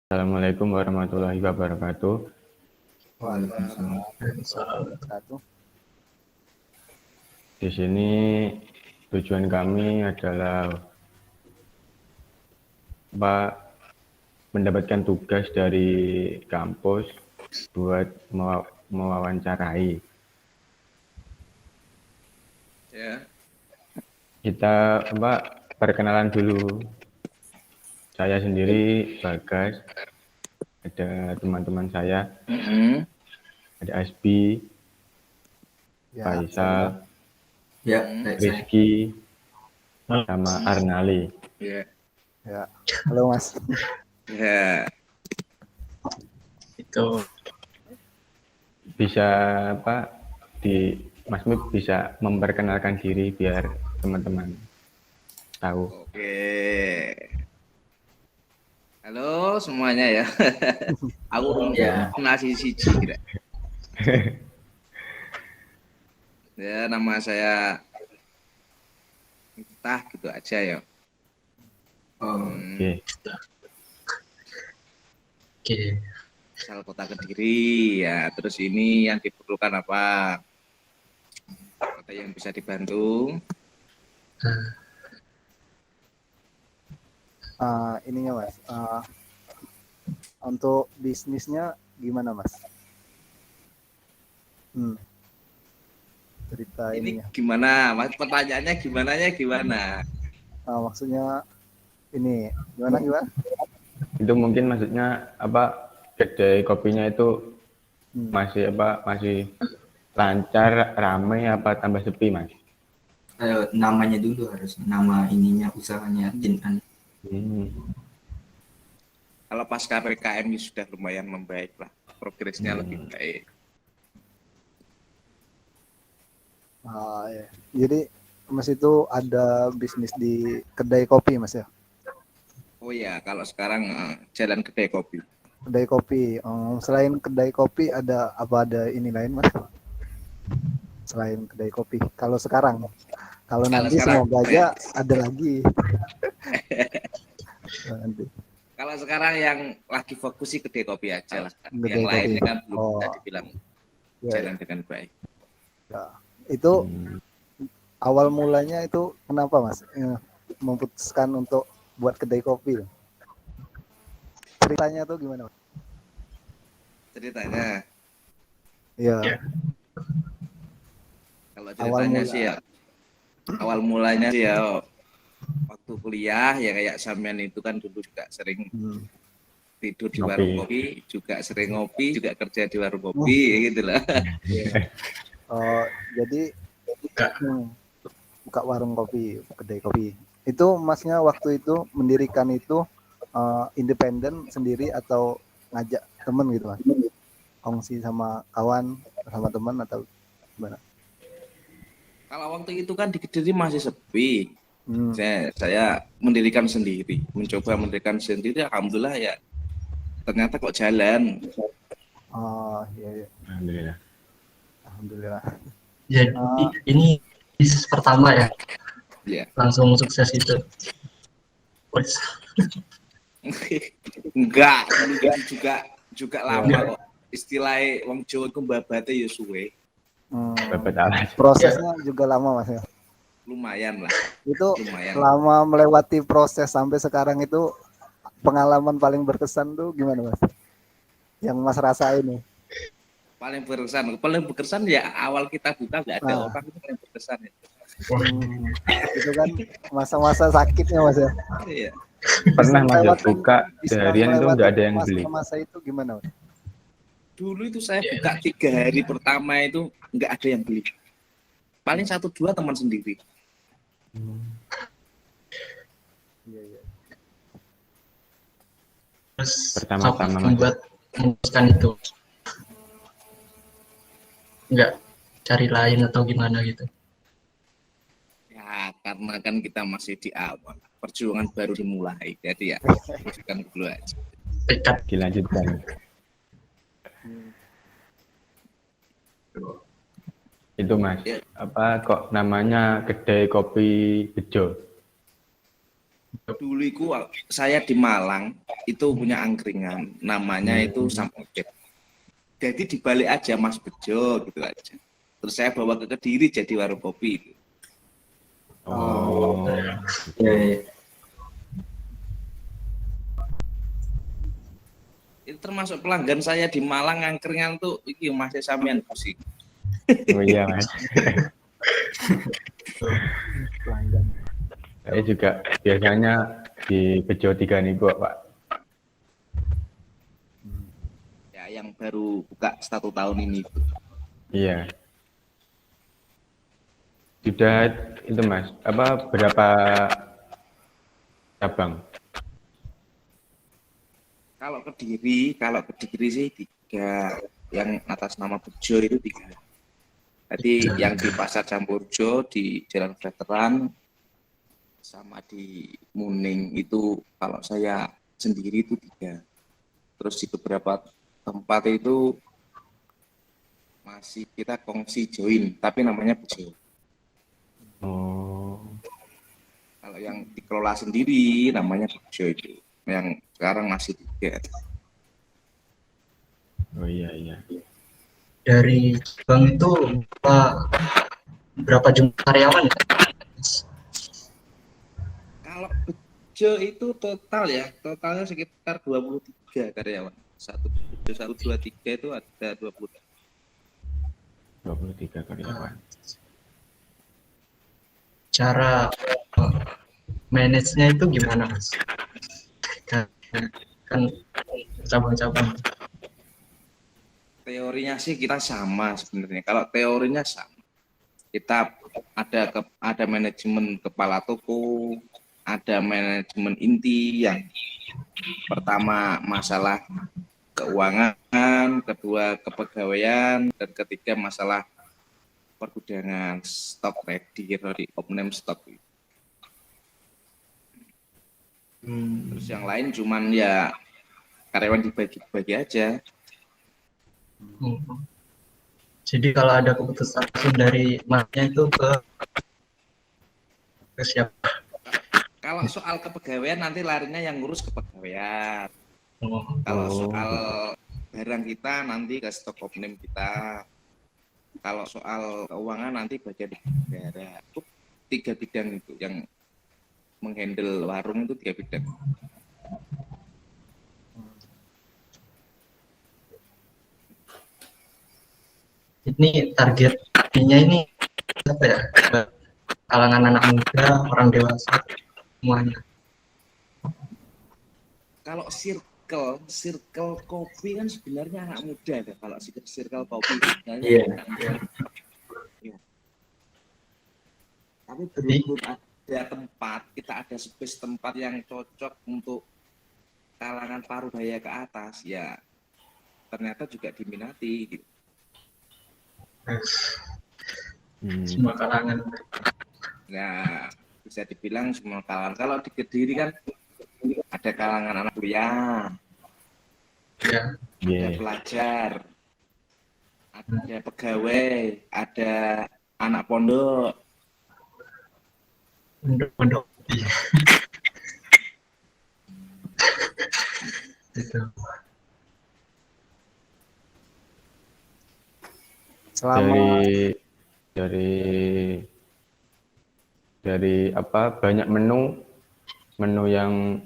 Assalamualaikum warahmatullahi wabarakatuh. Waalaikumsalam. Di sini tujuan kami adalah mendapatkan tugas dari kampus buat mewawancarai. Ya. Kita perkenalan dulu. Saya sendiri Bagas, ada teman-teman saya, ada Asbi, Faisal, Rizky, sama Arnali. Ya. Halo Mas. Ya. Itu Bisa Mas Mib bisa memperkenalkan diri biar teman-teman tahu. Oke. Halo semuanya ya. Aku nasi siji kira. Ya, nama saya Miftah gitu aja ya. Oke. oke. Asal kota Kediri ya. Terus ini yang diperlukan apa? Kota yang bisa dibantu. Ininya Mas, untuk bisnisnya gimana Mas? Cerita Ini ininya. gimana? Mas pertanyaannya gimana? Maksudnya ini gimana? Itu mungkin maksudnya kedai kopinya itu masih lancar, ramai apa tambah sepi, Mas? Namanya dulu harus nama ininya usahanya Jinan. Kalau pasca PPKM ini sudah lumayan membaik lah, progresnya lebih baik. Ya. Jadi Mas itu ada bisnis di kedai kopi Mas ya? Oh ya, kalau sekarang jalan kedai kopi. Kedai kopi. Selain kedai kopi ada ini lain Mas? Selain kedai kopi. Kalau sekarang nanti semoga aja ada lagi. Nanti. Kalau sekarang yang lagi fokus sih kedai kopi aja lah. Kedai yang lainnya kopi. kan belum bisa dibilang jalan dengan baik. Ya. Itu awal mulanya itu kenapa Mas memutuskan untuk buat kedai kopi? Ceritanya tuh gimana Mas? Ceritanya? Iya. Kalau ceritanya sih ya, awal mulanya sih ya waktu kuliah ya kayak sampean itu kan dulu juga sering tidur di warung kopi, juga sering ngopi, juga kerja di warung kopi, gitu lah. Jadi buka warung kopi, kedai kopi. Itu Masnya waktu itu mendirikan itu independen sendiri atau ngajak temen gitu Mas? Kongsi sama kawan, sama teman atau gimana? Kalau waktu itu kan di Kediri masih sepi. Saya mendirikan sendiri, mencoba mendirikan sendiri. Alhamdulillah ya, ternyata kok jalan. Oh iya. Alhamdulillah. Jadi ini bisnis pertama ya? Iya. Langsung sukses itu. Enggak juga lama kok. Istilahnya wong Jawa ku mbabate ya suwe. Prosesnya juga lama Mas ya? Lumayan lah. Itu lumayan. Lama melewati proses sampai sekarang itu pengalaman paling berkesan tuh gimana Mas? Yang Mas rasain nih? Paling berkesan ya awal kita buka nggak ada orang itu paling berkesan ya. Itu kan masa-masa sakitnya Mas ya? Iya. Pernah Mas buka seharian itu nggak ada yang beli. Masa itu gimana Mas? Dulu itu saya buka 3 hari pertama itu nggak ada yang beli. Paling 1-2 teman sendiri. Iya. Terus Pertama-tama memutuskan itu nggak cari lain atau gimana gitu? Ya karena kan kita masih di awal, perjuangan baru dimulai, jadi ya lanjutkan dulu aja. Dilanjutkan. Itu Mas, kok namanya kedai kopi Bejo? Dulu itu saya di Malang itu punya angkringan, namanya itu Sampoket. Jadi dibalik aja Mas Bejo gitu aja. Terus saya bawa ke Kediri jadi warung kopi. Oh, Ya, ya. Itu termasuk pelanggan saya di Malang angkringan tuh iki masih sampean pusing. oh iya Mas. Pelanggan. Saya juga biasanya di Bejo 3 nih Pak. Ya yang baru buka 1 tahun ini. Iya. Sudah itu Mas, apa berapa cabang? Kalau Kediri sih 3, yang atas nama Bejo itu 3. Jadi yang di Pasar Campurjo, di Jalan Veteran, sama di Muning itu kalau saya sendiri itu 3. Terus di beberapa tempat itu masih kita kongsi join, tapi namanya Bejo. Oh, Kalau yang dikelola sendiri namanya Bejo itu. Yang sekarang masih 3. oh iya. Dari bank itu berapa jumlah karyawan ya? Kalau Bejo itu totalnya sekitar 23 karyawan. 1, 2, 3 itu ada 20. 23 karyawan. Cara manage-nya itu gimana, Mas? Kan cabang-cabang. Teorinya sih kita sama sebenarnya. Kalau teorinya sama. Kita ada manajemen kepala toko, ada manajemen inti yang pertama masalah keuangan, kedua kepegawaian, dan ketiga masalah pergudangan, stok ready, opening stok. Terus yang lain cuman ya karyawan dibagi-bagi aja. Jadi kalau ada keputusan dari masnya itu ke siapa? Kalau soal kepegawaian nanti larinya yang ngurus kepegawaian. Oh, Kalau soal barang kita nanti ke stok opening kita. Kalau soal keuangan nanti bagian negara. Itu 3 bidang itu yang menghandle warung itu 3 bidang. ini targetnya ini apa ya? Kalangan anak muda, orang dewasa, semuanya. Kalau circle kopi kan sebenarnya anak muda kan. Kalau circle kopi Iya. Tapi belum ada tempat, kita ada space tempat yang cocok untuk kalangan parubaya ke atas ya ternyata juga diminati gitu. Semua kalangan. Nah, bisa dibilang semua kalangan. Kalau di Kediri kan ada kalangan anak kuliah, Ya. ada pelajar, ada pegawai, ada anak pondok. Pondok. Itu. Selama dari apa banyak menu yang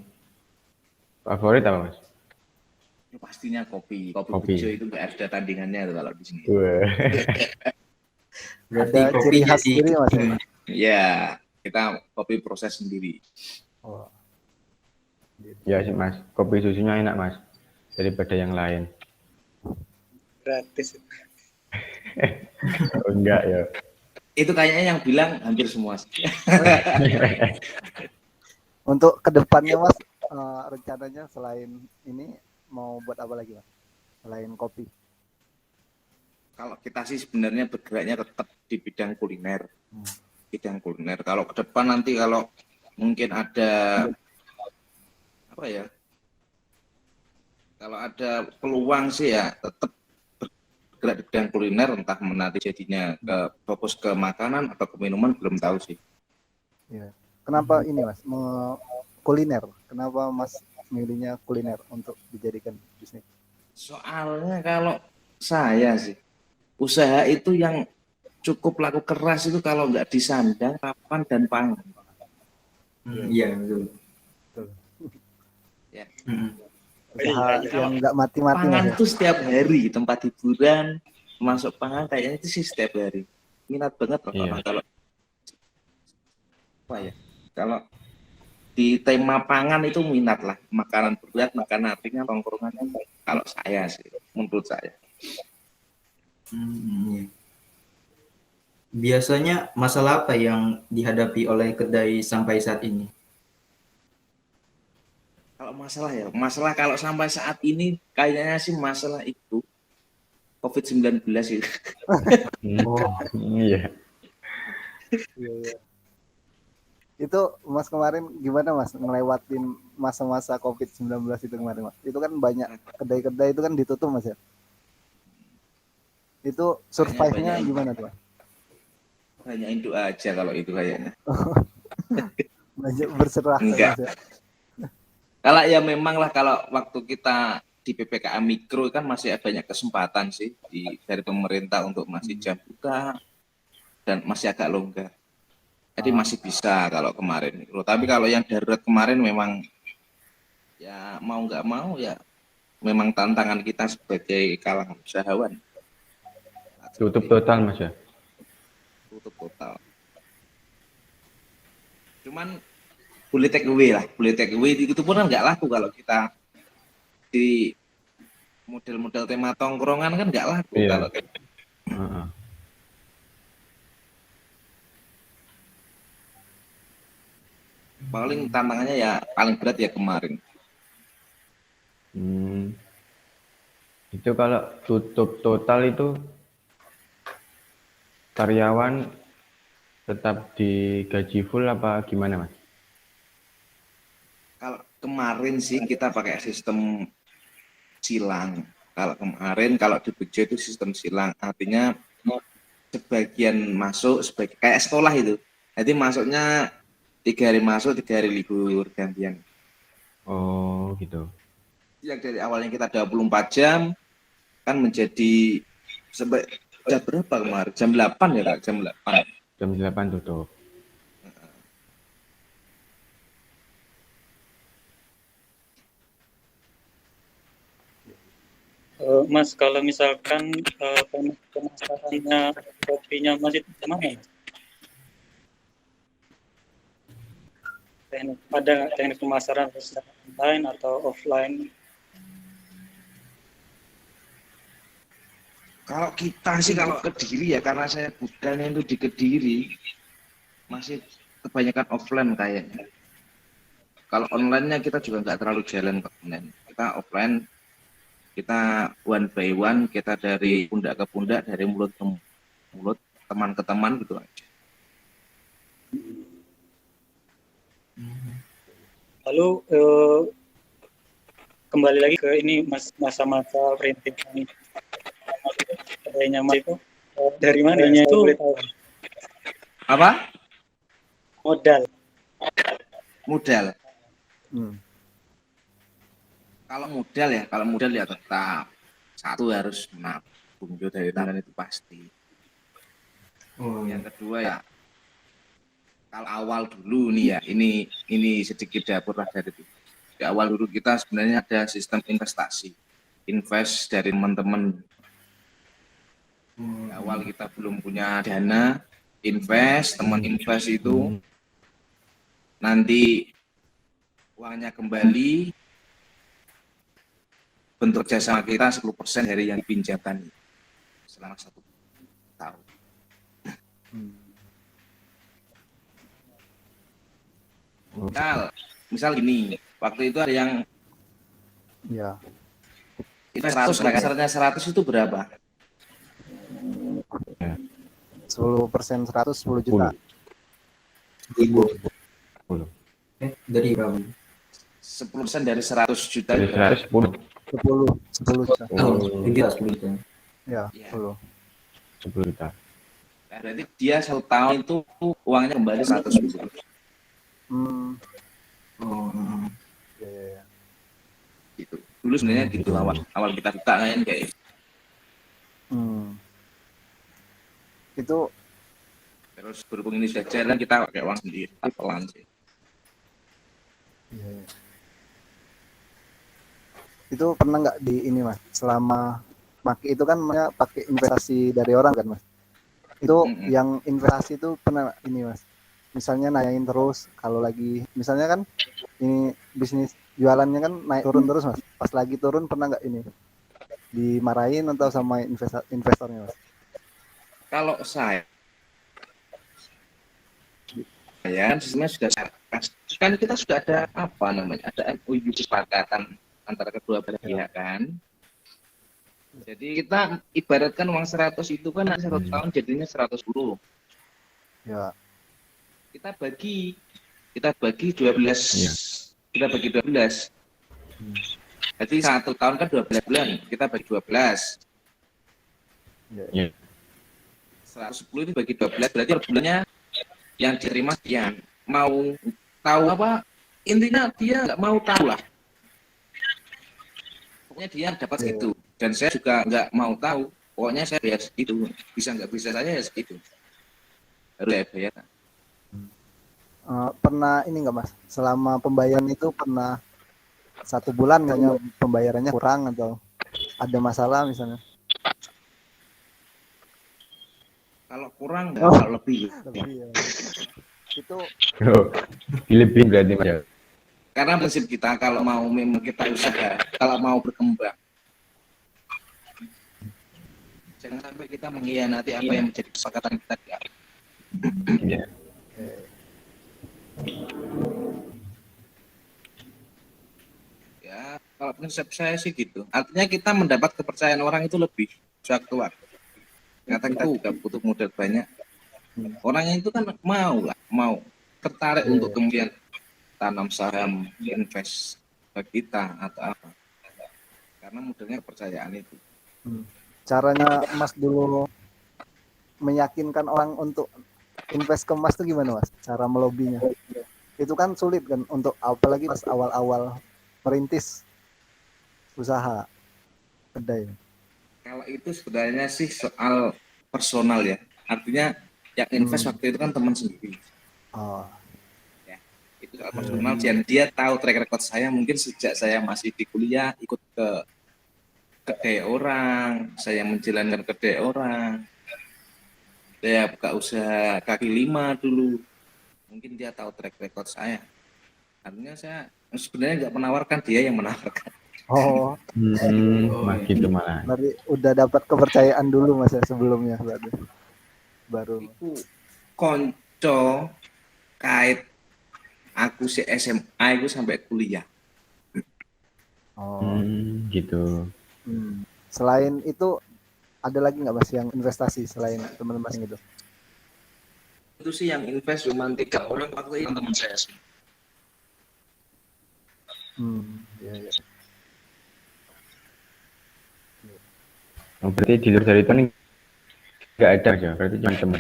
favorit apa Mas? Ya, pastinya kopi Kopi. Bejo itu nggak ada tandingannya tuh kalau di sini. Wah. Berarti ada kopi ciri khas jadi sendiri Mas. Ya, kita kopi proses sendiri. Oh. Ya sih Mas, kopi susunya enak Mas daripada yang lain. Gratis. Oh, enggak ya. Itu kayaknya yang bilang hampir semua sih. Untuk kedepannya Mas, rencananya selain ini mau buat apa lagi Mas? Selain kopi. Kalau kita sih sebenarnya bergeraknya tetap di bidang kuliner. Kalau ke depan nanti kalau mungkin ada apa ya? Kalau ada peluang sih ya tetap bergerak di bidang kuliner, entah nanti jadinya fokus ke makanan atau ke minuman belum tahu sih. Ya. Kenapa ini Mas kuliner. Kenapa Mas milihnya kuliner untuk dijadikan bisnis? Soalnya kalau saya sih, usaha itu yang cukup laku keras itu kalau nggak disandang, papan, dan pangan. Iya, betul. Betul. Ya. Usaha yang nggak mati-mati Mas Pangan ya? itu setiap hari, tempat hiburan, masuk pangan kayaknya itu sih setiap hari. Minat banget loh Iya. orang kalau apa ya? Kalau di tema pangan itu minat lah, makanan berat, makanan ringan, tongkrongan. Kalau saya sih, menurut saya. Iya. Biasanya masalah apa yang dihadapi oleh kedai sampai saat ini? Kalau masalah kalau sampai saat ini kayaknya sih masalah itu COVID-19 itu. Oh, Iya. Iya. Itu Mas kemarin gimana Mas ngelewatin masa-masa COVID-19 itu kemarin Mas? Itu kan banyak kedai-kedai itu kan ditutup Mas ya? Itu survive-nya Banyak- gimana tuh Mas? Banyain doa aja kalau itu kayaknya. Banyak berserah Enggak. Mas ya? Kalau ya memang lah kalau waktu kita di PPKM Mikro kan masih ada banyak kesempatan sih dari pemerintah untuk masih jam buka dan masih agak longgar. Jadi masih bisa kalau kemarin Mikro. Tapi kalau yang darurat kemarin memang ya mau nggak mau ya memang tantangan kita sebagai kalangan usahawan. Tutup total Mas ya. Tutup total. Cuman boleh take away lah, boleh take away itu pun kan nggak laku kalau kita di model-model tema tongkrongan kan nggak laku Iya. kalau Heeh. paling tantangannya ya paling berat ya kemarin. Itu kalau tutup total itu karyawan tetap digaji full apa gimana Mas? Kalau kemarin sih kita pakai sistem silang. Kalau kemarin kalau di Bejo itu sistem silang, artinya sebagian masuk sebagai kayak sekolah itu. Jadi masuknya 3 hari masuk, 3 hari libur gantian. Oh gitu. Yang dari awalnya kita 24 jam kan menjadi sampai jam berapa kemarin? Jam 8 ya Kak, jam 8. Jam 8 tutup. Mas, kalau misalkan pemasarannya kopinya Mas itu gimana? Ada nggak teknik pemasaran secara online atau offline? Kalau kita sih kalau Kediri ya karena saya budayanya itu di Kediri masih kebanyakan offline kayaknya. Kalau online-nya kita juga nggak terlalu jalan ke online. Kita offline, kita one by one, kita dari pundak ke pundak, dari mulut ke mulut, teman ke teman gitu aja. Lalu kembali lagi ke ini masa-masa perintis ini. Adanya Mas itu dari mana? Itu boleh tahu. Apa? Modal. Modal. Hmm. Kalau modal ya tetap satu harus nabung dari tangan itu pasti. oh, Yang kedua ya kalau awal dulu nih ya ini sedikit dapur lah dari itu. Di awal dulu kita sebenarnya ada sistem investasi, invest dari teman-teman. Di awal kita belum punya dana, invest, teman invest itu nanti uangnya kembali bentuk jasa kita 10% dari yang dipinjamkan selama 1 tahun. Misal gini, waktu itu ada yang Ya. invest 100, kasarnya 100 itu berapa? 10% 100 10 juta. 1000. 10. Dari berapa? 10% dari 100 juta Dari itu berapa? 110. 10 juta. Oh, 10 juta. Ya, Ya. 10. 10 juta. Nah, berarti dia 1 tahun itu uangnya kembali 100 juta. Oh, Ya, ya, ya. gitu. Dulu sebenarnya gitu awal kita buka kan kayak Hmm. Itu terus berhubung ini sudah jalan kita pakai uang sendiri pelan sih. ya, ya. Itu pernah nggak di ini mas selama pakai itu kan namanya pakai investasi dari orang kan mas, itu yang investasi itu pernah nggak ini mas, misalnya nanyain terus kalau lagi misalnya kan ini bisnis jualannya kan naik turun terus mas, pas lagi turun pernah nggak ini dimarahin atau sama investornya mas? Kalau saya sebenarnya sudah kan kita sudah ada apa namanya ada MOU kesepakatan antara kedua belah pihak kan. Jadi kita ibaratkan uang 100 itu kan nanti 1 tahun jadinya 110. Ya. Kita bagi 12. Iya. Kita bagi 12. Jadi 1 tahun kan 12 bulan, kita bagi 12. Iya. 110 itu bagi 12 berarti per bulannya yang diterima sekian. Mau tahu apa? Intinya dia nggak mau tahu lah. Pokoknya dia dapat segitu. Dan saya juga nggak mau tahu. Pokoknya saya bayar segitu. Bisa nggak bisa saya ya segitu. Harus saya bayar. Pernah ini nggak mas, selama pembayaran itu pernah 1 bulan kayaknya pembayarannya kurang atau ada masalah misalnya? Kalau kurang nggak, kalau lebih. Lebih ya. Itu Oh, lebih berarti mas. Karena prinsip kita kalau mau memang kita usaha, kalau mau berkembang, jangan sampai kita mengkhianati apa yang menjadi kesepakatan kita di awal. Iya. Ya, kalau prinsip saya sih gitu. Artinya kita mendapat kepercayaan orang itu lebih sewaktu-waktu. Kata itu nggak butuh modal banyak. Orangnya itu kan mau tertarik untuk kemudian tanam saham, invest ke kita atau apa. Karena modalnya kepercayaan itu. caranya mas dulu meyakinkan orang untuk invest ke emas itu gimana mas? Cara melobinya? Itu kan sulit kan untuk apalagi pas awal-awal merintis usaha kedai. Kalau itu sebenarnya sih soal personal ya. Artinya yang invest waktu itu kan teman sendiri. Oh, Ya, itu soal personal. Dan dia tahu track record saya mungkin sejak saya masih di kuliah ikut ke kedai orang, saya menjalankan kedai orang. Saya buka usaha kaki lima dulu. Mungkin dia tahu track record saya. Artinya saya sebenarnya nggak menawarkan, dia yang menawarkan. oh, Mas gitu malah. berarti udah dapat kepercayaan dulu mas ya sebelumnya berarti. Baru. Itu konco kait aku si SMA itu sampai kuliah. Oh. Gitu. Selain itu ada lagi nggak mas yang investasi selain teman-teman gitu? Itu sih yang invest cuma 3 orang waktu itu teman saya sih. Iya, iya. Oh, berarti di luar dari itu nih nggak ada aja, berarti cuma teman.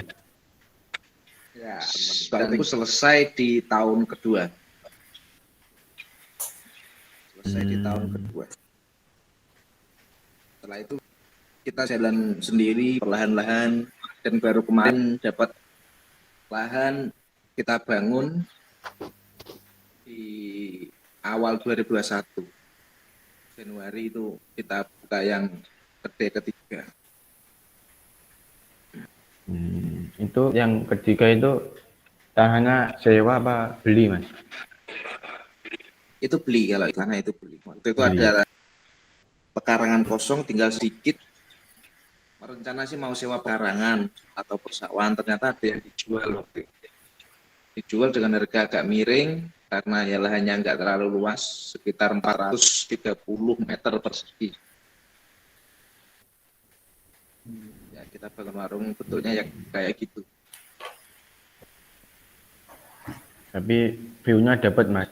Ya, dan itu selesai di tahun kedua. Setelah itu kita jalan sendiri perlahan-lahan dan baru kemarin dapat lahan kita bangun di awal 2021 Januari itu kita buka yang kedai ketiga. Itu yang ketiga itu tanahnya sewa apa beli mas? Itu beli, kalau tanah itu beli. Waktu itu ada pekarangan kosong tinggal sedikit. Rencana sih mau sewa pekarangan atau persawahan, ternyata ada yang dijual waktu itu. Dijual dengan harga agak miring karena ya lahannya nggak terlalu luas, sekitar 430 meter persegi. Ya kita bangun warung bentuknya ya kayak gitu. Tapi view-nya dapat mas,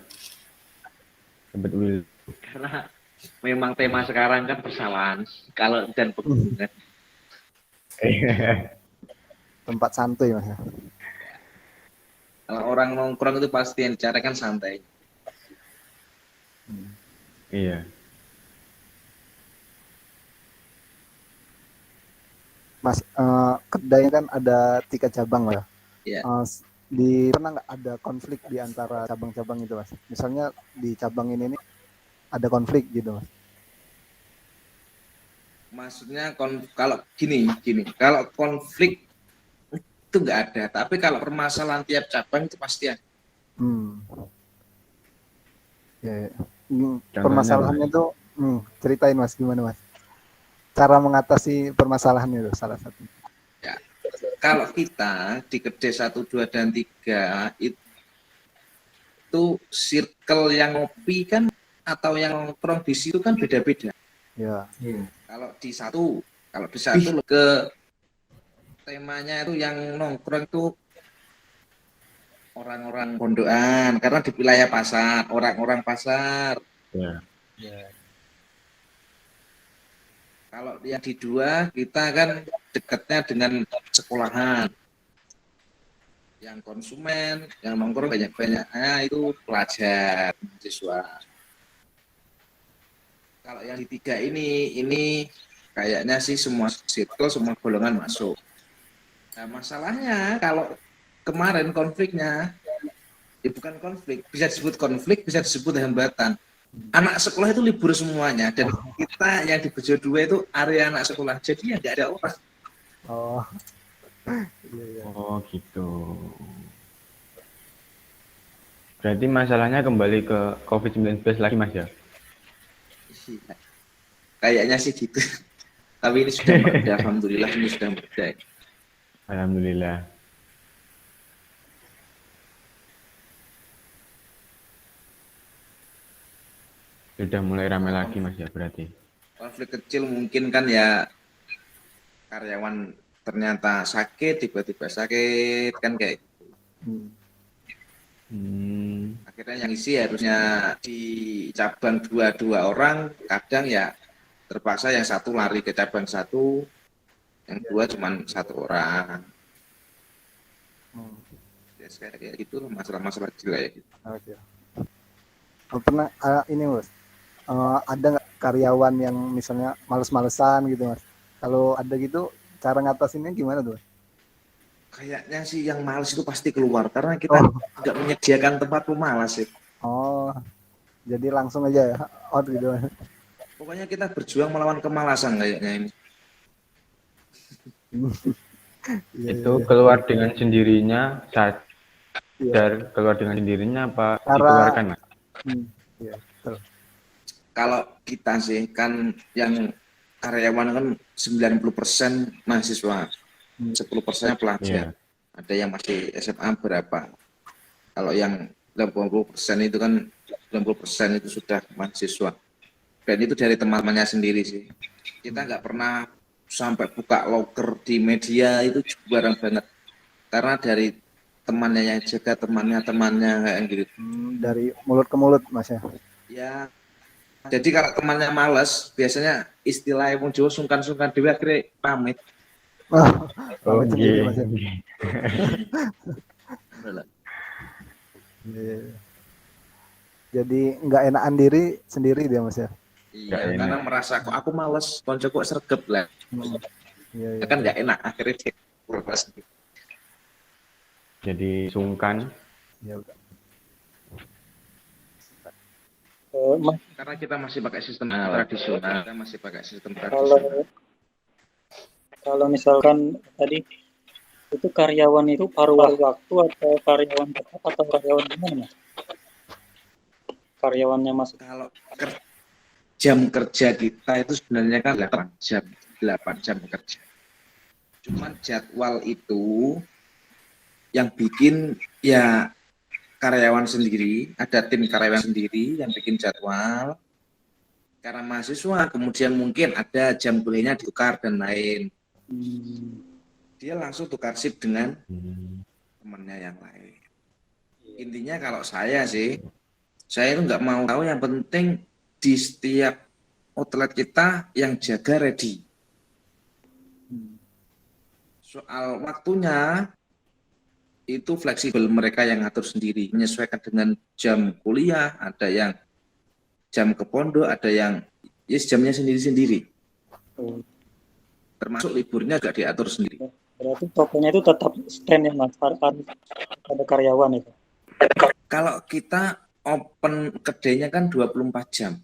dapat will. Karena memang tema sekarang kan persawahan kalau dan pegunungan. Tempat santuy mas. Kalau orang nongkrong itu pasti yang dicari kan santai. Iya. Mas, kedai kan ada 3 cabang lah. Iya. Pernah nggak ada konflik di antara cabang-cabang itu, Mas? Misalnya di cabang ini nih ada konflik gitu, Mas. Maksudnya kalau gini, kalau konflik itu nggak ada, tapi kalau permasalahan tiap cabang itu pasti ada. Ya, ya. Permasalahannya tuh, ceritain Mas, gimana Mas? Cara mengatasi permasalahan itu salah satu. Ya. Kalau kita di kedai 1, 2, dan 3 itu circle yang ngopi kan atau yang nongkrong di situ kan beda-beda. Ya. Kalau di satu ke temanya itu yang nongkrong itu orang-orang pondokan karena di wilayah pasar, orang-orang pasar. Ya. Kalau yang di 2 kita kan dekatnya dengan sekolahan. Yang konsumen, yang nongkrong banyak-banyaknya itu pelajar, mahasiswa. Kalau yang di 3 ini kayaknya sih semua circle, semua golongan masuk. Nah, masalahnya kalau kemarin konfliknya, ya bukan konflik, bisa disebut konflik, bisa disebut hambatan. Anak sekolah itu libur semuanya, dan kita yang di Bejo 2 itu area anak sekolah, jadi ya nggak ada orang. Oh, iya. Oh gitu. Berarti masalahnya kembali ke COVID-19 lagi, Mas ya? Iya. Kayaknya sih gitu. Tapi ini sudah mereda, alhamdulillah ini sudah mereda. Alhamdulillah. Sudah mulai ramai lagi, Mas ya, berarti. Konflik kecil mungkin kan ya karyawan ternyata sakit, tiba-tiba sakit kan kayak gitu. Akhirnya yang isi harusnya di cabang 2 orang, kadang ya terpaksa yang 1 lari ke cabang 1, yang 2 cuma 1 orang. Ya kayak gitu masalah-masalah kecil ya gitu. Oke. Pernah ini Mas, ada nggak karyawan yang misalnya males-malesan gitu Mas? Kalau ada gitu, cara ngatasinnya gimana tuh? Kayaknya sih yang malas itu pasti keluar karena kita nggak menyediakan tempat pemalas sih. Oh, jadi langsung aja ya, out gitu. Pokoknya kita berjuang melawan kemalasan kayaknya ini. Itu keluar dengan sendirinya, sadar keluar dengan sendirinya apa dikeluarkan, Mas? Iya, betul. Kalau kita sih kan yang karyawan kan 90% mahasiswa, 10% pelajar. Ada yang masih SMA berapa. Kalau yang 80% itu kan 90% itu sudah mahasiswa. Dan itu dari teman-temannya sendiri sih. Kita nggak pernah sampai buka loker di media itu jarang banget. Karena dari temannya yang jaga, temannya kayak gitu. Dari mulut ke mulut Mas ya? Ya. Jadi kalau temannya males, biasanya istilah yang muncul sungkan-sungkan dewe akhirnya pamit. Pamit sendiri Mas ya? Jadi nggak enakan diri sendiri dia Mas ya? Iya, karena merasa kok aku males, konco kok sergap lah. Iya. Kan nggak enak akhirnya dia berlepas. Jadi sungkan. Ya udah. Karena kita masih pakai sistem tradisional, Kalau misalkan tadi itu karyawan itu paruh waktu atau karyawan tetap atau karyawan gimana Mas? Karyawannya Mas? Kalau jam kerja kita itu sebenarnya kan 8 jam kerja. Cuman jadwal itu yang bikin ya karyawan sendiri, ada tim karyawan sendiri yang bikin jadwal. Karena mahasiswa, kemudian mungkin ada jam kuliahnya ditukar dan lain. Dia langsung tukar shift dengan temannya yang lain. Intinya kalau saya sih, saya itu nggak mau tahu, yang penting di setiap outlet kita yang jaga ready. Soal waktunya, itu fleksibel, mereka yang ngatur sendiri, menyesuaikan dengan jam kuliah, ada yang jam ke pondok, ada yang yes jamnya sendiri-sendiri. Termasuk liburnya juga diatur sendiri. Berarti tokonya itu tetap stand ya Mas, harus ada karyawan itu. Kalau kita open kedainya kan 24 jam.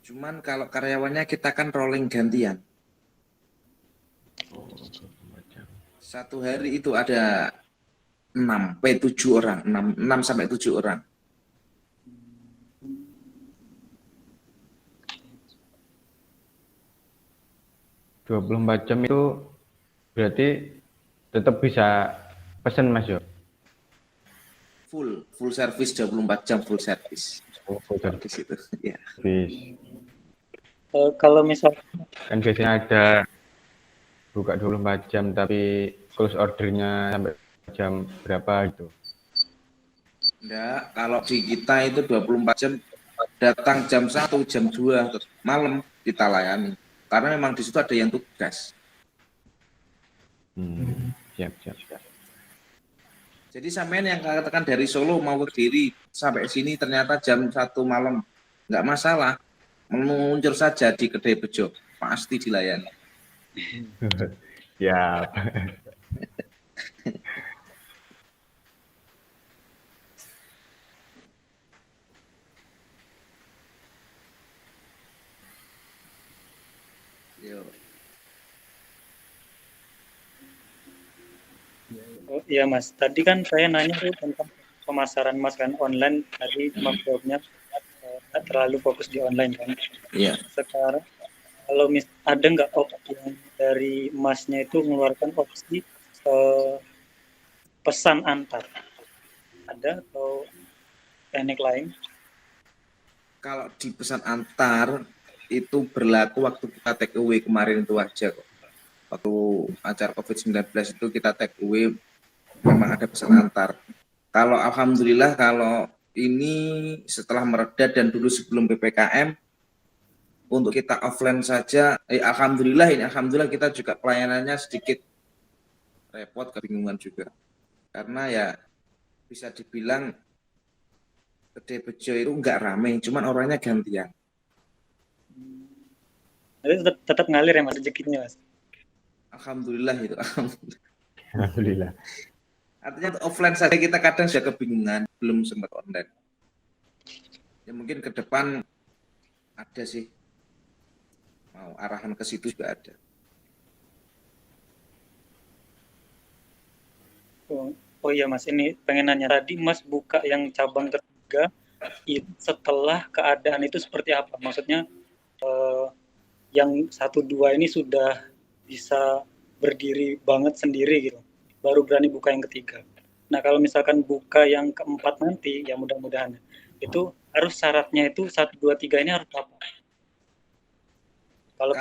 Cuman kalau karyawannya kita kan rolling gantian. Satu hari itu ada 6 orang, 6 sampai 7 orang. Dua 24 jam itu berarti tetap bisa pesen Mas yo. Full service 24 jam full service. Full Di situ. Ya. service. Kalau misal Kan biasanya ada buka 24 jam tapi close ordernya sampai jam berapa gitu. Enggak, kalau di kita itu 24 jam datang jam 1, jam 2 malam kita layani. Karena memang di situ ada yang tugas. Siap. Jadi sampean yang katakan dari Solo mau ke Kediri sampai sini ternyata jam 1 malam, nggak masalah. Meluncur saja di Kedai Bejo, pasti dilayani. Siap. Yo. Oh, iya Mas, tadi kan saya nanya tuh tentang pemasaran Mas kan online, tadi Mas jawabnya nggak terlalu fokus di online kan. Iya. Sekarang kalau ada nggak opsi yang dari Masnya itu mengeluarkan opsi pesan antar? Ada atau teknik lain? Kalau di pesan antar itu berlaku waktu kita take away kemarin itu aja kok. Waktu acara COVID-19 itu kita take away memang ada pesan antar. Kalau alhamdulillah kalau ini setelah mereda dan dulu sebelum PPKM untuk kita offline saja, alhamdulillah kita juga pelayanannya sedikit repot, kebingungan juga. Karena ya bisa dibilang Kedai Bejo itu nggak ramai, cuman orangnya gantian. Tapi tetap ngalir ya Mas rezekinya Mas. Alhamdulillah itu. Alhamdulillah. Artinya offline saja kita kadang sudah kebingungan, belum sempat online. Ya mungkin ke depan ada sih, mau arahan ke situ juga ada. Oh iya Mas, ini pengen nanya tadi Mas buka yang cabang ketiga itu setelah keadaan itu seperti apa? Maksudnya yang 1-2 ini sudah bisa berdiri banget sendiri gitu, baru berani buka yang ketiga. Nah kalau misalkan buka yang keempat nanti, ya mudah-mudahan itu harus syaratnya itu 1, 2, 3 ini harus apa? Kalau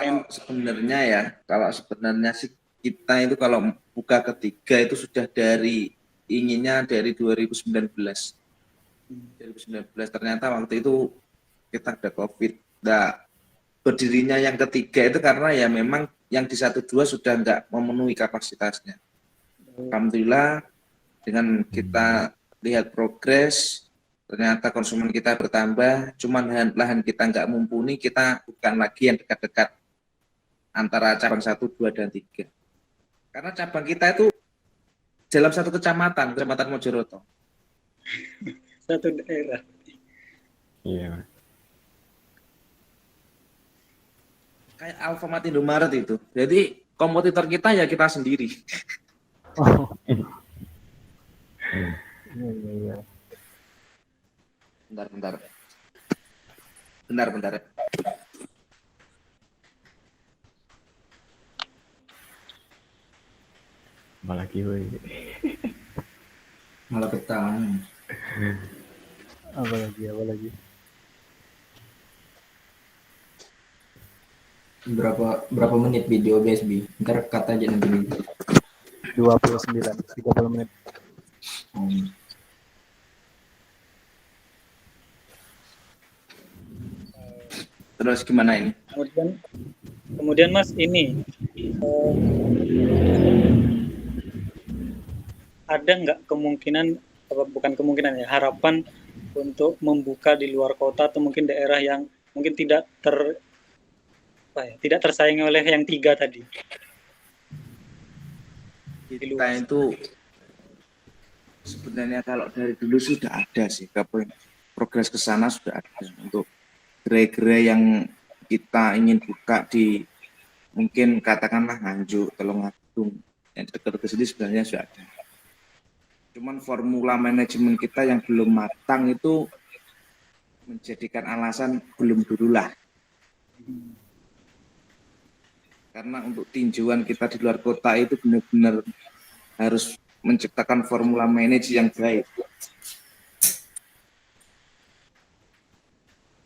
sebenarnya sih kita itu kalau buka ketiga itu sudah dari 2019. 2019 ternyata waktu itu kita ada COVID. Nah, berdirinya yang ketiga itu karena ya memang yang di 1-2 sudah nggak memenuhi kapasitasnya. Alhamdulillah dengan kita lihat progres, ternyata konsumen kita bertambah, cuman lahan kita nggak mumpuni, kita bukan lagi yang dekat-dekat antara cabang 1, 2, dan 3. Karena cabang kita itu dalam satu kecamatan Mojoroto. Satu daerah. Iya. Kayak Alfamart Indomaret itu. Jadi kompetitor kita ya kita sendiri. Oh. Iya. Bentar. Apalagi woi. Malah ketahuan. Apalagi. Berapa menit video BSB? Ntar kata aja nanti. 30 menit. Terus gimana ini? Kemudian Mas ini ada nggak kemungkinan bukan kemungkinan ya, harapan untuk membuka di luar kota atau mungkin daerah yang mungkin tidak tidak tersaingi oleh yang 3 tadi. Kita itu sebenarnya kalau dari dulu sudah ada sih, progres ke sana sudah ada untuk gerai-gerai yang kita ingin buka di mungkin katakanlah Nganjuk, Tulungagung, yang dekat ke sini sebenarnya sudah ada. Cuman formula manajemen kita yang belum matang itu menjadikan alasan belum dululah. Karena untuk tinjauan kita di luar kota itu benar-benar harus menciptakan formula manage yang baik.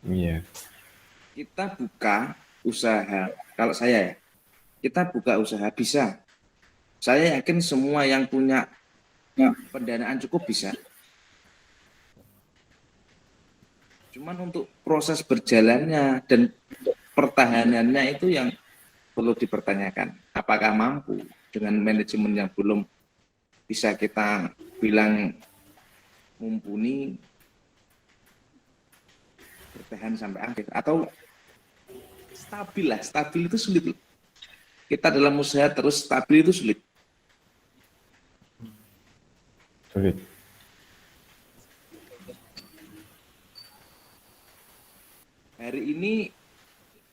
Iya. Kita buka usaha, kalau saya ya, kita buka usaha bisa. Saya yakin semua yang punya pendanaan cukup bisa. Cuman untuk proses berjalannya dan pertahanannya itu yang perlu dipertanyakan. Apakah mampu dengan manajemen yang belum bisa kita bilang mumpuni bertahan sampai akhir, atau stabil lah. Stabil itu sulit. Kita dalam usaha terus stabil itu sulit. Sulit. Hari ini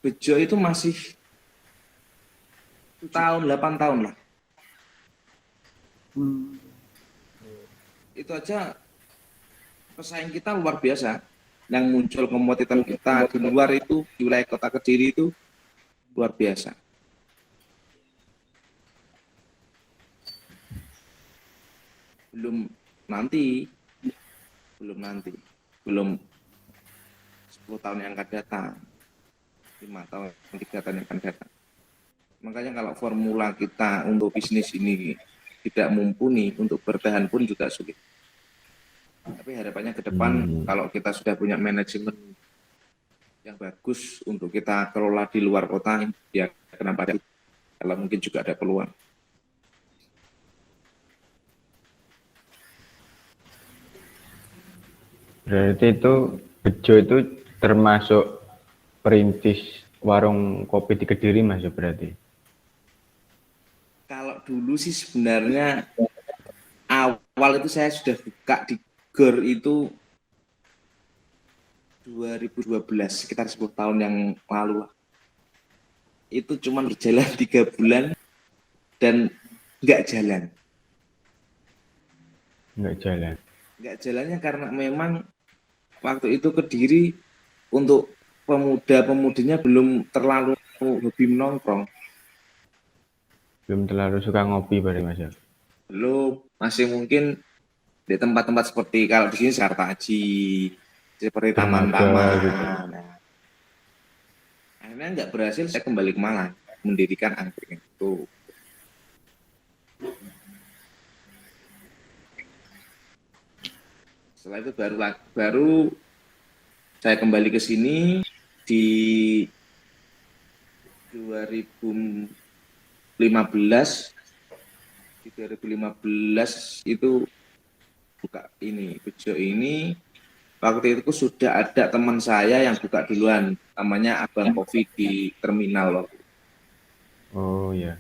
Bejo itu masih 8 tahun lah. Itu aja pesaing kita luar biasa. Yang muncul kompetitor kita di luar itu, di wilayah kota Kediri itu luar biasa. Belum nanti, belum 10 tahun yang akan datang, 5 tahun, 3 tahun yang akan datang. Makanya kalau formula kita untuk bisnis ini tidak mumpuni, untuk bertahan pun juga sulit. Tapi harapannya ke depan kalau kita sudah punya manajemen yang bagus untuk kita kelola di luar kota, ya kenapa tidak? Kalau mungkin juga ada peluang. Berarti itu Bejo itu termasuk perintis warung kopi di Kediri, Mas, berarti? Kalau dulu sih sebenarnya awal itu saya sudah buka di GOR itu 2012, sekitar 10 tahun yang lalu. Itu cuma berjalan 3 bulan dan nggak jalan. Nggak jalannya karena memang waktu itu Kediri untuk pemuda-pemudinya belum terlalu hobi menongkrong. Belum terlalu suka ngopi berarti, Mas? Belum, masih mungkin di tempat-tempat seperti kalau di sini Jakarta Haji, seperti taman-taman. Gitu. Nah, akhirnya nggak berhasil, saya kembali ke Malang mendirikan angkringan itu. Setelah itu baru saya kembali ke sini di 2015. Di 2015 itu buka ini, Bejo ini. Waktu itu sudah ada teman saya yang buka duluan, namanya Abang Kopi di terminal waktu. Oh ya.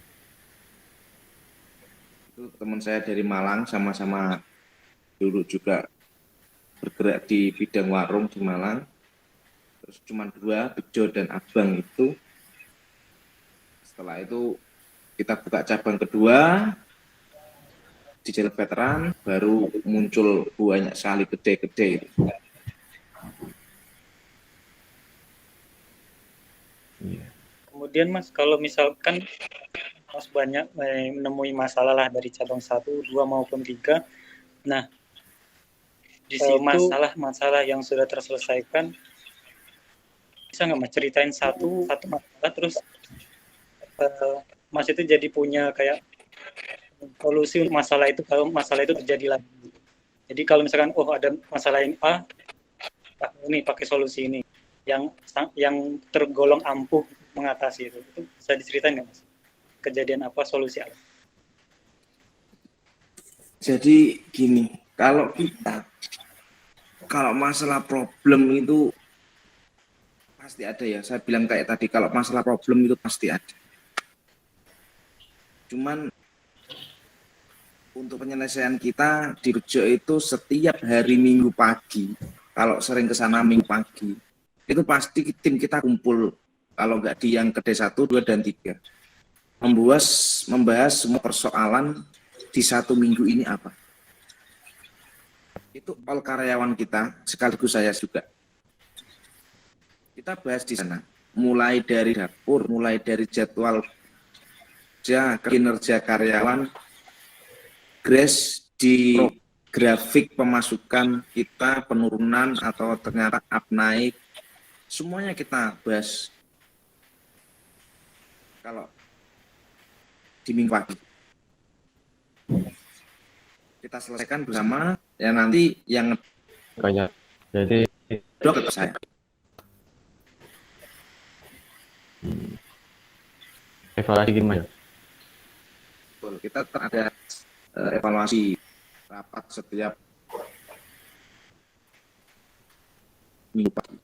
Itu teman saya dari Malang, sama-sama dulu juga bergerak di bidang warung di Malang. Terus cuma 2, Bejo dan Abang itu. Setelah itu kita buka cabang kedua di Jalan Veteran, baru muncul banyak sekali gede-gede itu. Iya. Kemudian Mas, kalau misalkan Mas banyak menemui masalah lah dari cabang 1, 2 maupun 3. Nah, di situ masalah yang sudah terselesaikan, bisa nggak Mas ceritain satu masalah terus Mas itu jadi punya kayak solusi untuk masalah itu kalau masalah itu terjadi lagi. Jadi kalau misalkan ada masalah ini ini pakai solusi ini yang tergolong ampuh mengatasi itu bisa diceritain nggak Mas? Kejadian apa, solusi apa? Jadi gini, kalau masalah problem itu pasti ada ya. Saya bilang kayak tadi, kalau masalah problem itu pasti ada. Cuman untuk penyelesaian kita di Rejo itu setiap hari Minggu pagi, kalau sering ke sana Minggu pagi, itu pasti tim kita kumpul. Kalau nggak di yang kedai 1, 2, dan 3. Membahas semua persoalan di 1 minggu ini apa. Itu all karyawan kita, sekaligus saya juga. Kita bahas di sana, mulai dari dapur, mulai dari jadwal kinerja karyawan, grace di grafik pemasukan kita, penurunan atau ternyata up naik, semuanya kita bahas kalau di minggu pagi. Kita selesaikan bersama, ya nanti yang Kayak jadi dok ke saya. evaluasi gimana? Betul, kita ada evaluasi rapat setiap minggu pagi.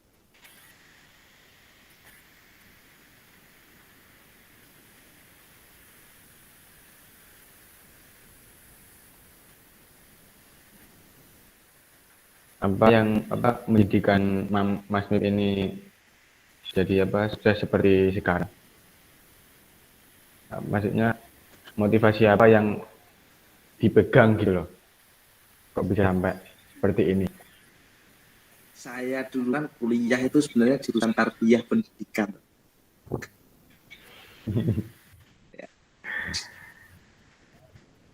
Apa yang menjadikan Mas Mit ini jadi sudah seperti sekarang? Maksudnya motivasi apa yang dipegang gitu loh, kok bisa sampai seperti ini? Saya dulu kan kuliah itu sebenarnya jurusan tarbiyah pendidikan. Ya.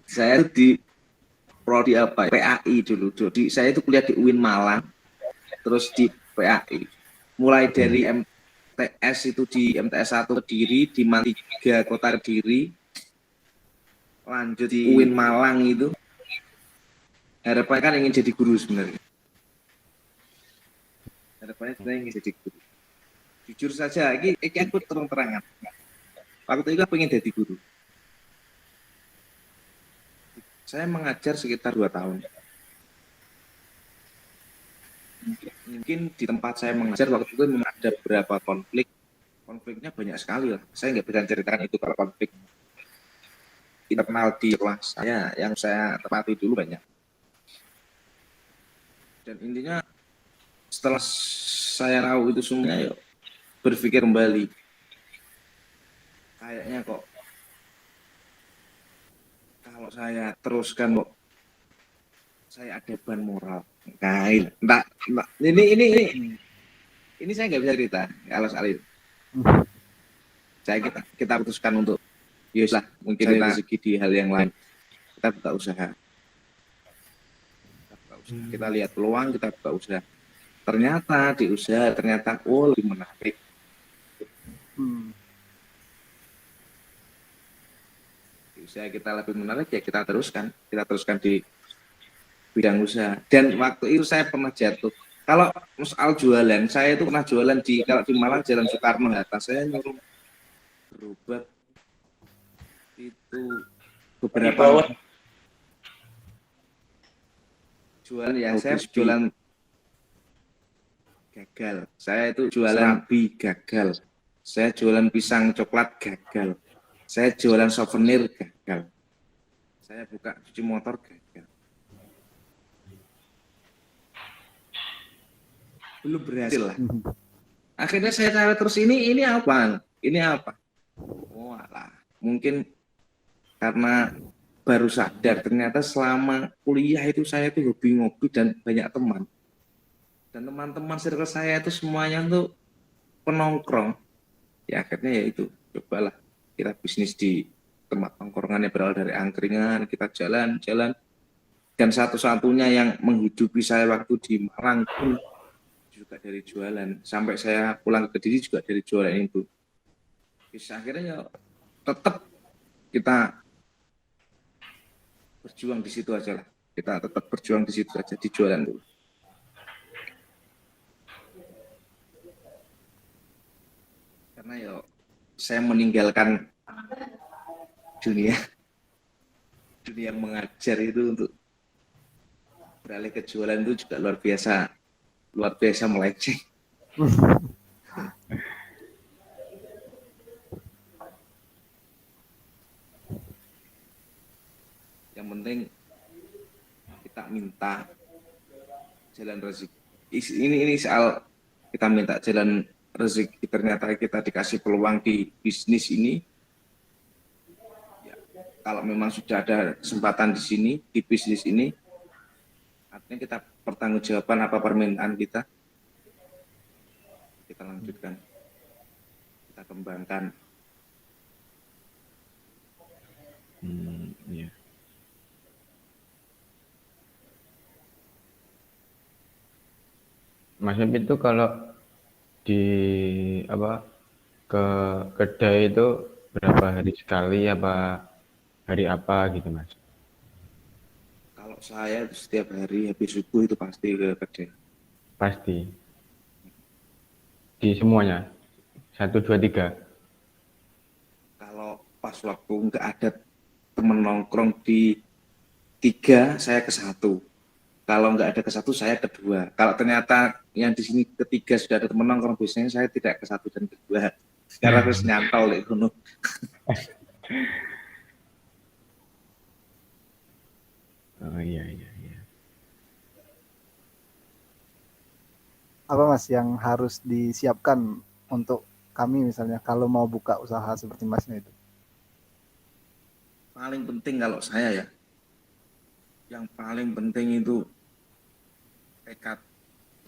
Saya di prodi apa? PAI dulu. Jadi saya itu kuliah di UIN Malang, terus di PAI. Mulai dari MTS itu di MTS 1 Kediri, di MAN 3 Kota Kediri, lanjut di UIN Malang itu. Harapannya kan ingin jadi guru sebenarnya. Harapannya sebenarnya ingin jadi guru. Jujur saja, ini aku terang-terangan. Waktu itu aku ingin jadi guru. Saya mengajar sekitar 2 tahun. Mungkin di tempat saya mengajar waktu itu memang ada beberapa konflik. Konfliknya banyak sekali lah. Saya nggak bisa ceritakan itu kalau konflik internal di kelas saya yang saya tepati dulu banyak. Dan intinya setelah saya tahu itu semuanya, yuk berpikir kembali. Kayaknya kok kalau saya teruskan kok saya ada beban moral. Nah, ini saya nggak bisa cerita kalau soal itu. Kita putuskan untuk lah, mungkin kita rezeki di hal yang lain. Kita buka usaha. Kita lihat peluang, kita buka usaha. Ternyata di usaha lebih menarik. Di usaha kita lebih menarik, ya kita teruskan di bidang usaha. Dan waktu itu saya pernah jatuh. Kalau soal jualan, saya itu pernah jualan kalau di Malang Jalan Soekarno Hatta, saya nyuruh berobat itu beberapa jualan ya. Saya jualan gagal. Saya itu jualan gagal. Saya jualan pisang coklat gagal. Saya jualan souvenir gagal. Saya buka cuci motor gagal. Belum berhasil lah. Akhirnya saya cari terus ini apa? Ini apa? Oh alah, mungkin karena baru sadar ternyata selama kuliah itu saya tuh hobi ngopi dan banyak teman. Dan teman-teman circle saya itu semuanya tuh penongkrong. Ya akhirnya ya itu, cobalah kita bisnis di tempat nongkrongan yang berawal dari angkringan, kita jalan-jalan. Dan satu-satunya yang menghidupi saya waktu di Malang pun juga dari jualan. Sampai saya pulang ke Kediri juga dari jualan itu. Bisa akhirnya ya tetap kita berjuang di situ aja lah. Kita tetap berjuang di situ aja, di jualan dulu. Karena ya saya meninggalkan dunia mengajar itu untuk beralih ke jualan itu juga luar biasa melenceng. Yang penting kita minta jalan rezeki. Ini soal kita minta jalan rezeki, ternyata kita dikasih peluang di bisnis ini. Ya, kalau memang sudah ada kesempatan di sini, di bisnis ini, artinya kita pertanggungjawaban apa permintaan kita lanjutkan, kita kembangkan. Iya. Mas Habib itu kalau di ke kedai itu berapa hari sekali, apa hari apa gitu Mas? Kalau saya setiap hari habis subuh itu pasti ke kedai. Pasti. Di semuanya? 1, 2, 3? Kalau pas waktu nggak ada temen nongkrong di 3, saya ke 1. Kalau nggak ada ke 1, saya ke 2. Kalau ternyata yang di sini ketiga sudah ada temen nongkrong, biasanya saya tidak ke 1 dan ke 2. Karena harus nyantol di gunung. Oh iya. Apa Mas yang harus disiapkan untuk kami misalnya kalau mau buka usaha seperti Masnya itu? Paling penting kalau saya ya, yang paling penting itu tekad.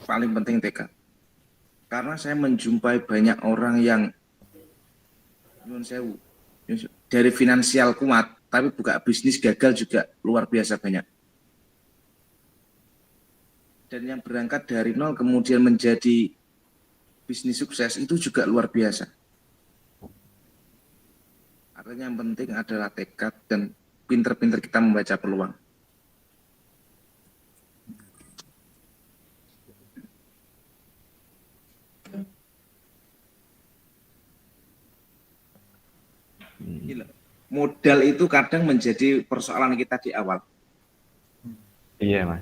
Paling penting tekad. Karena saya menjumpai banyak orang yang nyuwun sewu, dari finansial kuat, tapi buka bisnis gagal juga luar biasa banyak. Dan yang berangkat dari nol kemudian menjadi bisnis sukses itu juga luar biasa. Artinya yang penting adalah tekad dan pinter-pinter kita membaca peluang. Gila. Modal itu kadang menjadi persoalan kita di awal. Iya Mas.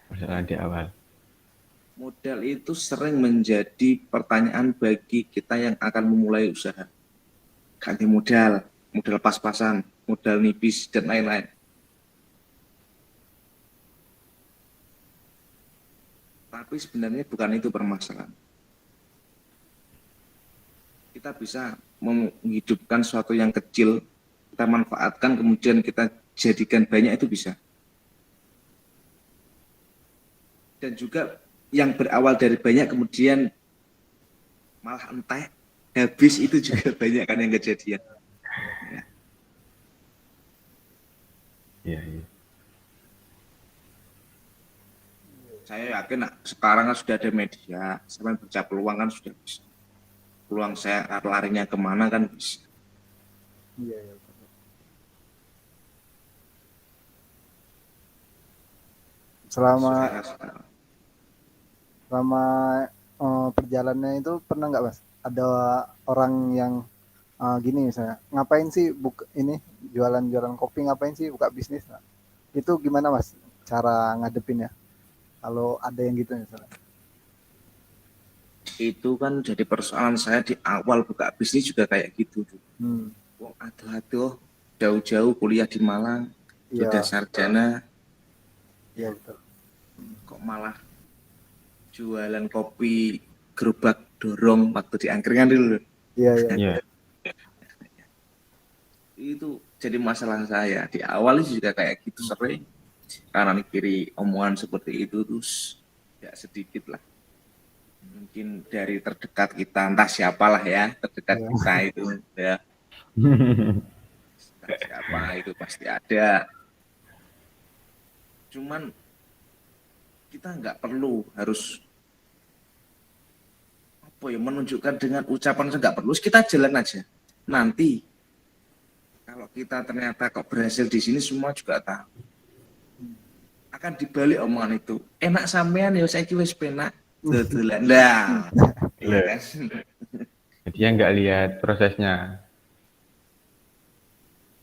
Persoalan di awal. Modal itu sering menjadi pertanyaan bagi kita yang akan memulai usaha. Ganti modal pas-pasan, modal nipis, dan lain-lain. Tapi sebenarnya bukan itu permasalahan. Kita bisa menghidupkan sesuatu yang kecil, kita manfaatkan, kemudian kita jadikan banyak, itu bisa. Dan juga yang berawal dari banyak kemudian malah entek, habis, itu juga banyak kan yang kejadian. Ya. Iya. Saya yakin sekarang kan sudah ada media, saya baca peluang kan sudah bisa. Peluang saya larinya kemana kan bisa. Iya. Selama perjalanannya itu pernah nggak Mas? Ada orang yang gini misalnya, ngapain sih jualan kopi, ngapain sih buka bisnis? Nah, itu gimana Mas cara ngadepinnya? Kalau ada yang gitu misalnya. Itu kan jadi persoalan saya di awal buka bisnis juga kayak gitu. Aduh, jauh-jauh kuliah di Malang, sudah sarjana. Iya betul. Kok malah jualan kopi gerobak dorong waktu di angkringan dulu. Iya. Itu jadi masalah saya. Di awal juga kayak gitu sering. Karena mikiri omongan seperti itu terus ya sedikit lah. Mungkin dari terdekat kita, entah siapalah ya, terdekat kita itu ya. Entah siapa itu pasti ada. Cuman kita nggak perlu harus menunjukkan dengan ucapan, nggak perlu, kita jalan aja. Nanti kalau kita ternyata kok berhasil di sini, semua juga tahu. Akan dibalik omongan itu. Enak sampean ya saya wis penak. Dodolan. Nah. Iya kan? Jadi yang nggak lihat prosesnya.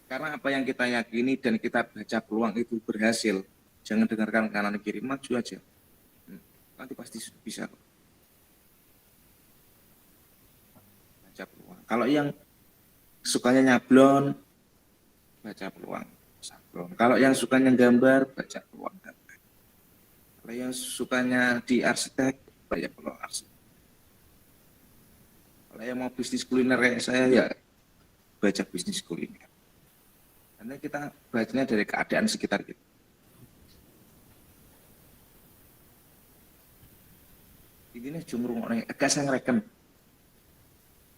Karena apa yang kita yakini dan kita baca peluang itu berhasil, Jangan dengarkan kanan kiri, maju aja. Nanti pasti bisa kok. Baca peluang. Kalau yang sukanya nyablon, baca peluang. Sablon. Kalau yang sukanya gambar, baca peluang gambar. Kalau yang sukanya di arsitek, baca peluang arsitek. Kalau yang mau bisnis kuliner kayak saya, ya baca bisnis kuliner. Karena kita bacanya dari keadaan sekitar kita. Ini jumlah orang agak saya ngereken.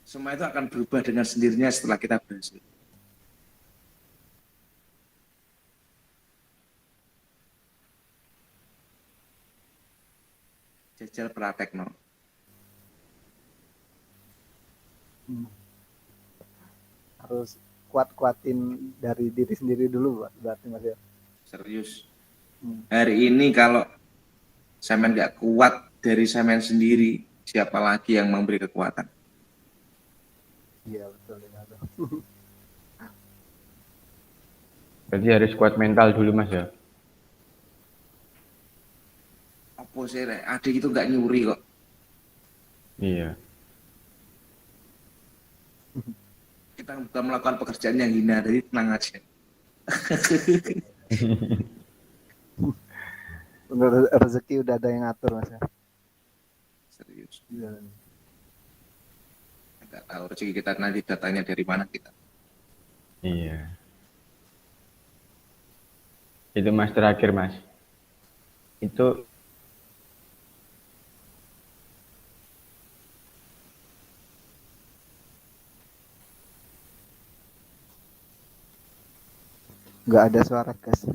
Semua itu akan berubah dengan sendirinya setelah kita berhasil. Jajal praktekno. Harus kuat-kuatin dari diri sendiri dulu berarti Mas ya. Serius. Hari ini kalau semen nggak kuat dari semen sendiri, siapa lagi yang memberi kekuatan? Iya betul ya. Berarti harus kuat mental dulu Mas ya. Apa sih, adik itu nggak nyuri kok. Iya. Kita bukan melakukan pekerjaan yang hina, jadi tenang aja. Menurut rezeki udah ada yang ngatur Mas ya. Serius. Iya. Nggak tahu rezeki kita nanti datangnya dari mana kita. Iya. Itu Mas terakhir Mas. Itu Nggak ada suara guys.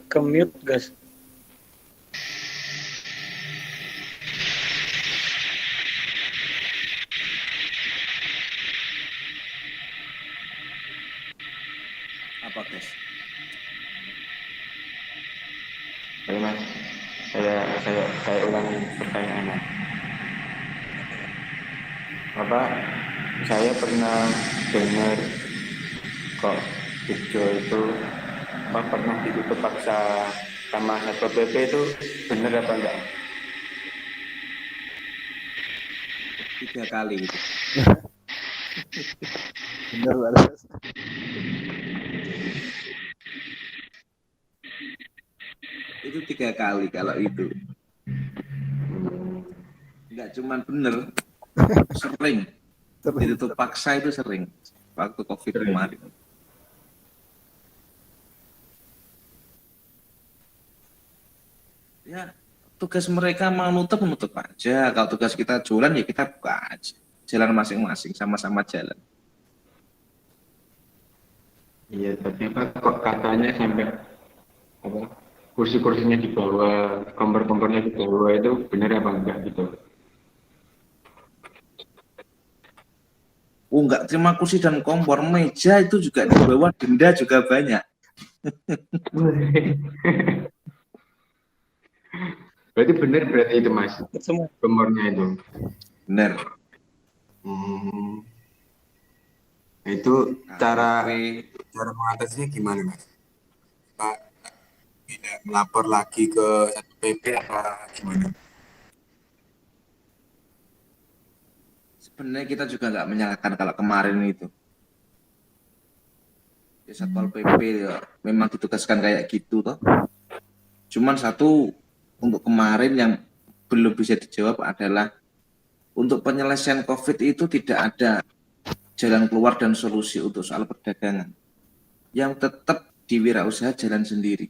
Ke mute guys. Apa guys? Oke Mas, saya ulangi pertanyaannya. Apa? Saya pernah dengar kok Bejo itu pernah ditutup paksa sama Satpol PP itu benar apa enggak? 3 kali itu. Bener banget. Itu 3 kali kalau itu. Nggak cuman bener, sering. Ditutup paksa itu sering. Waktu COVID kemarin. Ya, tugas mereka mau nutup aja. Kalau tugas kita jualan ya kita buka aja. Jalan masing-masing, sama-sama jalan. Iya, tapi kok katanya sampai apa kursi-kursinya di bawah, kompor-kompornya di bawah itu benar apa enggak gitu? Oh, nggak terima kursi dan kompor, meja itu juga di bawah, denda juga banyak. Berarti benar itu Mas, Semua. kompornya itu. Bener. Itu cara mengatasinya gimana Mas? Pak tidak melapor lagi ke Satpol PP apa gimana? Sebenarnya kita juga nggak menyalahkan kalau kemarin itu. Ya, Satpol PP ya, memang ditugaskan kayak gitu toh. Cuman satu untuk kemarin yang belum bisa dijawab adalah untuk penyelesaian COVID itu tidak ada jalan keluar dan solusi untuk soal perdagangan. Yang tetap di wirausaha jalan sendiri.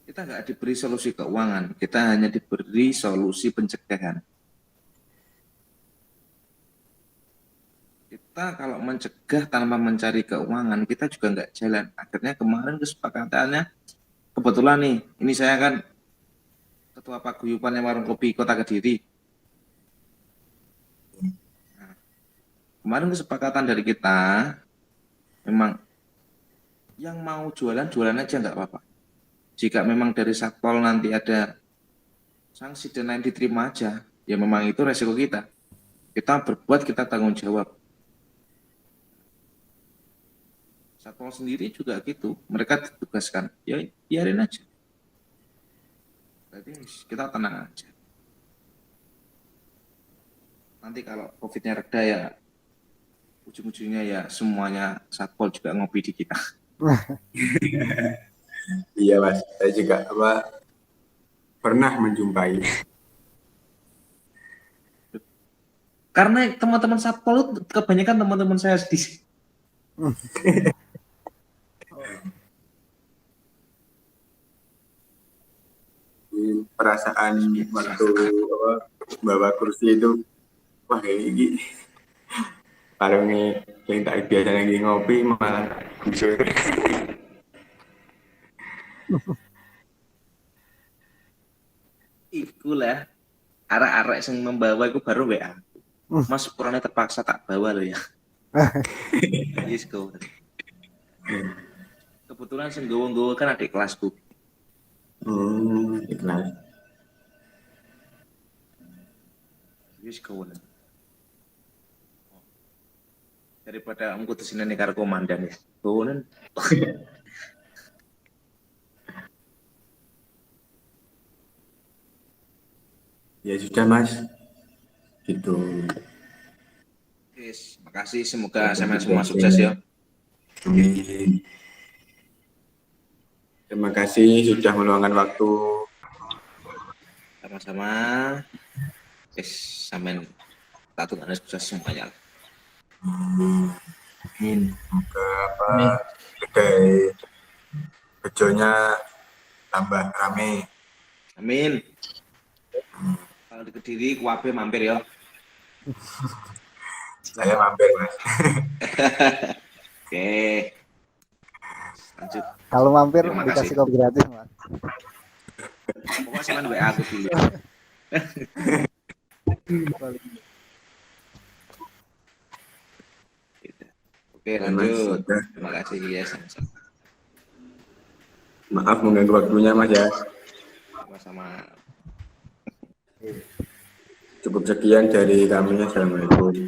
Kita nggak diberi solusi keuangan, kita hanya diberi solusi pencegahan. Kita kalau mencegah tanpa mencari keuangan, kita juga nggak jalan. Akhirnya kemarin kesepakatannya, kebetulan nih, ini saya kan ketua paguyubannya warung kopi Kota Kediri. Nah, kemarin kesepakatan dari kita, memang yang mau jualan aja nggak apa-apa. Jika memang dari Satpol nanti ada sanksi dan lain diterima aja, ya memang itu resiko kita. Kita berbuat, kita tanggung jawab. Satpol sendiri juga gitu, mereka ditugaskan, ya biarin aja. Jadi kita tenang aja. Nanti kalau COVID-nya reda ya, ujung-ujungnya ya semuanya Satpol juga ngopi di kita. Iya mas, saya juga pernah menjumpai. Karena teman-teman Satpol itu kebanyakan teman-teman saya di Perasaan waktu bawa kursi itu, wah ini kalau nih yang tak biasa lagi ngopi malah busur. Iku lah, arek-arek yang membawa itu baru WA. Mas ukurannya terpaksa tak bawa lo ya. Yes, go. Kebetulan yang gowo-gowo kan adik kelasku. Ikhlas. Yes, go. Daripada engko disini karo komandan ya. Gowonen. Ya sudah mas, gitu. Yes, makasih, semoga sampean semua sukses ya. Amin. Terima kasih sudah meluangkan waktu. Sama-sama. Yes, sampean tak tunggu sukses semuanya. Amin. Semoga kedai bejonya tambah rame. Amin. Kalau di Kediri, kuabe mampir ya. Saya mampir mas. Oke. Lanjut. Kalau mampir Terima dikasih kasih. kopi gratis, Mas. Pokoknya sampean WA aku dulu. Oke, lanjut. Terima kasih ya, sama-sama. Maaf mengganggu waktunya mas ya. Sama-sama. Cukup sekian dari kami. Assalamualaikum.